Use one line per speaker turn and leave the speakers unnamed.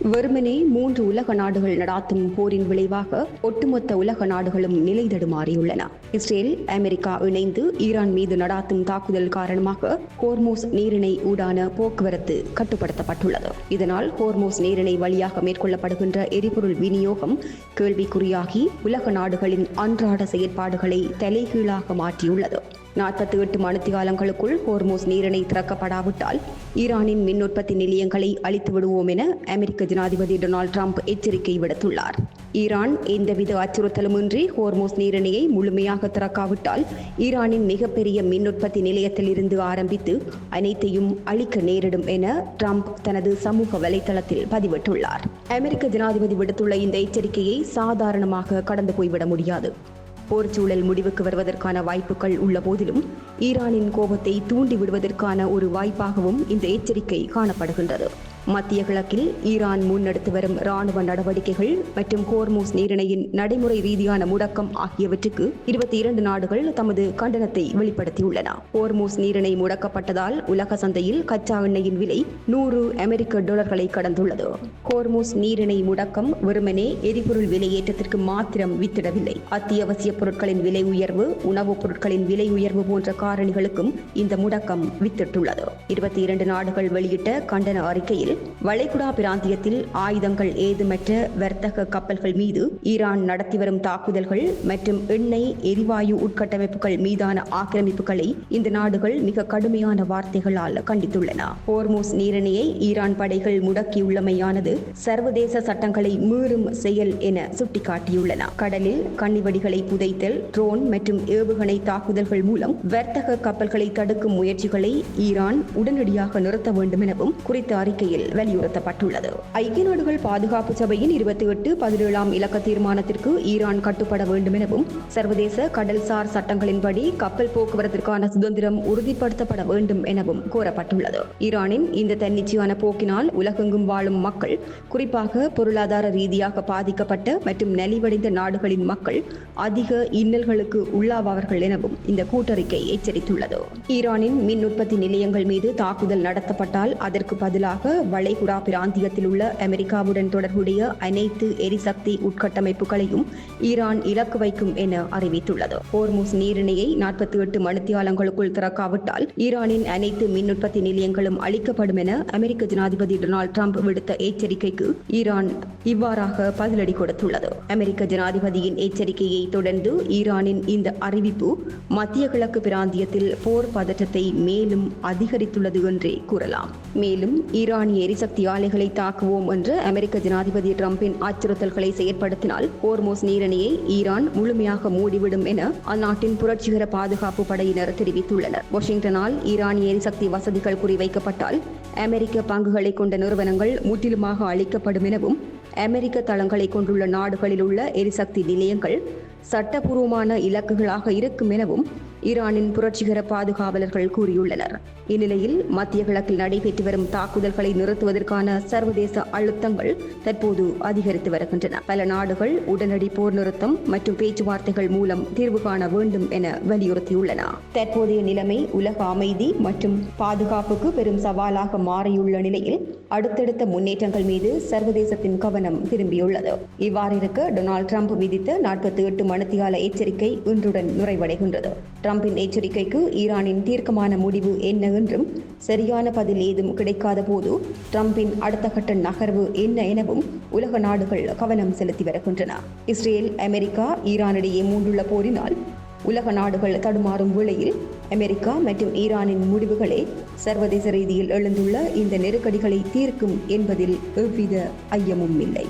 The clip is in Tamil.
வெறுமனே 3 உலக நாடுகள் நடாத்தும் போரின் விளைவாக ஒட்டுமொத்த உலக நாடுகளும் நிலை தடுமாறியுள்ளன. இஸ்ரேல், அமெரிக்கா இணைந்து ஈரான் மீது நடாத்தும் தாக்குதல் காரணமாக ஹோர்மோஸ் நீரிணை ஊடான போக்குவரத்து கட்டுப்படுத்தப்பட்டுள்ளது. இதனால் ஹோர்மோஸ் நீரிணை வழியாக மேற்கொள்ளப்படுகின்ற எரிபொருள் விநியோகம் கேள்விக்குறியாகி உலக நாடுகளின் அன்றாட செயற்பாடுகளை தலைகீழாக மாற்றியுள்ளது. 48 மணித்தியாலங்களுக்குள் ஹோர்மோஸ் நீரிணை திறக்கப்படாவிட்டால் ஈரானின் மின் உற்பத்தி நிலையங்களை அழித்து விடுவோம் என அமெரிக்க ஜனாதிபதி டொனால்ட் ட்ரம்ப் எச்சரிக்கை விடுத்துள்ளார். ஈரான் எந்தவித அச்சுறுத்தலுமின்றி ஹோர்மோஸ் நீரிணையை முழுமையாக திறக்காவிட்டால் ஈரானின் மிகப்பெரிய மின் உற்பத்தி நிலையத்தில் இருந்து ஆரம்பித்து அனைத்தையும் அழிக்க நேரிடும் என ட்ரம்ப் தனது சமூக வலைதளத்தில் பதிவிட்டுள்ளார். அமெரிக்க ஜனாதிபதி விடுத்துள்ள இந்த எச்சரிக்கையை சாதாரணமாக கடந்து போய்விட முடியாது. போர் சூழல் முடிவுக்கு வருவதற்கான வாய்ப்புகள் உள்ள போதிலும் ஈரானின் கோபத்தை தூண்டி விடுவதற்கான ஒரு வாய்ப்பாகவும் இந்த எச்சரிக்கை காணப்படுகின்றது. மத்திய கிழக்கில் ஈரான் முன்னெடுத்து வரும் இராணுவ நடவடிக்கைகள் மற்றும் ஹோர்மோஸ் நீரிணையின் நடைமுறை ரீதியான முடக்கம் ஆகியவற்றுக்கு 22 நாடுகள் தமது கண்டனத்தை வெளிப்படுத்தியுள்ளன. ஹோர்மோஸ் நீரிணை முடக்கப்பட்டதால் உலக சந்தையில் கச்சா எண்ணெயின் விலை $100 கடந்துள்ளது. ஹோர்மோஸ் நீரிணை முடக்கம் வெறுமனே எரிபொருள் விலையேற்றத்திற்கு மாத்திரம் வித்திடவில்லை. அத்தியாவசிய பொருட்களின் விலை உயர்வு, உணவுப் பொருட்களின் விலை உயர்வு போன்ற காரணிகளுக்கும் இந்த முடக்கம் வித்திட்டுள்ளது. 22 நாடுகள் வெளியிட்ட கண்டன அறிக்கையில் வளைகுடா பிராந்தியத்தில் ஆயுதங்கள் ஏதுமற்ற வர்த்தக கப்பல்கள் மீது ஈரான் நடத்தி வரும் தாக்குதல்கள் மற்றும் எண்ணெய் எரிவாயு உட்கட்டமைப்புகள் மீதான ஆக்கிரமிப்புகளை இந்த நாடுகள் மிக கடுமையான வார்த்தைகளால் கண்டித்துள்ளன. ஹோர்மோஸ் நீரிணையை ஈரான் படைகள் முடக்கியுள்ளமையானது சர்வதேச சட்டங்களை மீறும் செயல் என சுட்டிக்காட்டியுள்ளன. கடலில் கன்னிவெடிகளை புதைத்தல், ட்ரோன் மற்றும் ஏவுகணை தாக்குதல்கள் மூலம் வர்த்தக கப்பல்களை தடுக்கும் முயற்சிகளை ஈரான் உடனடியாக நிறுத்த வேண்டும் எனவும் குறித்த அறிக்கையில் வலியுறுத்தப்பட்டுள்ளது. ஐக்கிய நாடுகள் பாதுகாப்பு சபையின் 28-17 இலக்க தீர்மானத்திற்கு ஈரான் கட்டுப்பட வேண்டும் எனவும் சர்வதேச கடல்சார் சட்டங்களின்படி கப்பல் போக்குவரத்திற்கான சுதந்திரம் உறுதிப்படுத்தப்பட வேண்டும் எனவும் கோரப்பட்டுள்ளது. ஈரானின் இந்த தன்னிச்சையான போக்கினால் உலகெங்கும் வாழும் மக்கள், குறிப்பாக பொருளாதார ரீதியாக பாதிக்கப்பட்ட மற்றும் நலிவடைந்த நாடுகளின் மக்கள் அதிக இன்னல்களுக்கு உள்ளாவார்கள் எனவும் இந்த கூட்டறிக்கை எச்சரித்துள்ளது. ஈரானின் மின் உற்பத்தி நிலையங்கள் மீது தாக்குதல் நடத்தப்பட்டால் அதற்கு பதிலாக வளைகுடா பிராந்தியத்தில் உள்ள அமெரிக்காவுடன் தொடர்புடைய அனைத்து எரிசக்தி உட்கட்டமைப்புகளையும் ஈரான் இலக்கு வைக்கும் என அறிவித்துள்ளது. ஹோர்மோஸ் நீரிணையை 48 மணித்தியாலங்களுக்குள் திறக்காவிட்டால் ஈரானின் அனைத்து மின் உற்பத்தி நிலையங்களும் அளிக்கப்படும் என அமெரிக்க ஜனாதிபதி டொனால்ட் ட்ரம்ப் விடுத்த எச்சரிக்கைக்கு ஈரான் இவ்வாறாக பதிலடி கொடுத்துள்ளது. அமெரிக்க ஜனாதிபதியின் எச்சரிக்கையை தொடர்ந்து ஈரானின் இந்த அறிவிப்பு மத்திய கிழக்கு பிராந்தியத்தில் போர் பதற்றத்தை மேலும் அதிகரித்துள்ளது என்றே கூறலாம். மேலும் ஈரானிய எரிசக்தி ஆலைகளை தாக்குவோம் என்ற அமெரிக்க ஜனாதிபதி ட்ரம்பின் அச்சுறுத்தல்களை செயற்படுத்தினால் ஹோர்மோஸ் நீரிணையை ஈரான் முழுமையாக மூடிவிடும் என அந்நாட்டின் புரட்சிகர பாதுகாப்பு படையினர் தெரிவித்துள்ளனர். வாஷிங்டனால் ஈரானிய எரிசக்தி வசதிகள் குறிவைக்கப்பட்டால் அமெரிக்க பங்குகளை கொண்ட நிறுவனங்கள் முற்றிலுமாக அழிக்கப்படும் எனவும் அமெரிக்க தளங்களை கொண்டுள்ள நாடுகளில் உள்ள எரிசக்தி நிலையங்கள் சட்டபூர்வமான இலக்குகளாக இருக்கும் எனவும் ஈரானின் புரட்சிகர பாதுகாவலர்கள் கூறியுள்ளனர். இந்நிலையில் மத்திய கிழக்கில் நடைபெற்று வரும் தாக்குதல்களை நிறுத்துவதற்கான சர்வதேச அழுத்தங்கள் தற்போது அதிகரித்து வருகின்றன. பல நாடுகள் உடனடி போர் நிறுத்தம் மற்றும் பேச்சுவார்த்தைகள் மூலம் தீர்வு காண வேண்டும் என வலியுறுத்தியுள்ளன. தற்போதைய நிலைமை உலக அமைதி மற்றும் பாதுகாப்புக்கு பெரும் சவாலாக மாறியுள்ள நிலையில் அடுத்தடுத்த முன்னேற்றங்கள் மீது சர்வதேசத்தின் கவனம் திரும்பியுள்ளது. இவ்வாறிருக்க டொனால்ட் ட்ரம்ப் விதித்த 48 மணித்தியால எச்சரிக்கை இன்றுடன் நிறைவடைகின்றது. ட்ரம்பின் எச்சரிக்கைக்கு ஈரானின் தீர்க்கமான முடிவு என்ன என்றும் சரியான பதில் ஏதும் கிடைக்காத போது ட்ரம்பின் அடுத்த கட்ட நகர்வு என்ன எனவும் உலக நாடுகள் கவனம் செலுத்தி வருகின்றன. இஸ்ரேல், அமெரிக்கா, ஈரானிடையே மூண்டுள்ள போரினால் உலக நாடுகள் தடுமாறும் வேளையில் அமெரிக்கா மற்றும் ஈரானின் முடிவுகளே சர்வதேச ரீதியில் எழுந்துள்ள இந்த நெருக்கடிகளை தீர்க்கும் என்பதில் எவ்வித ஐயமும் இல்லை.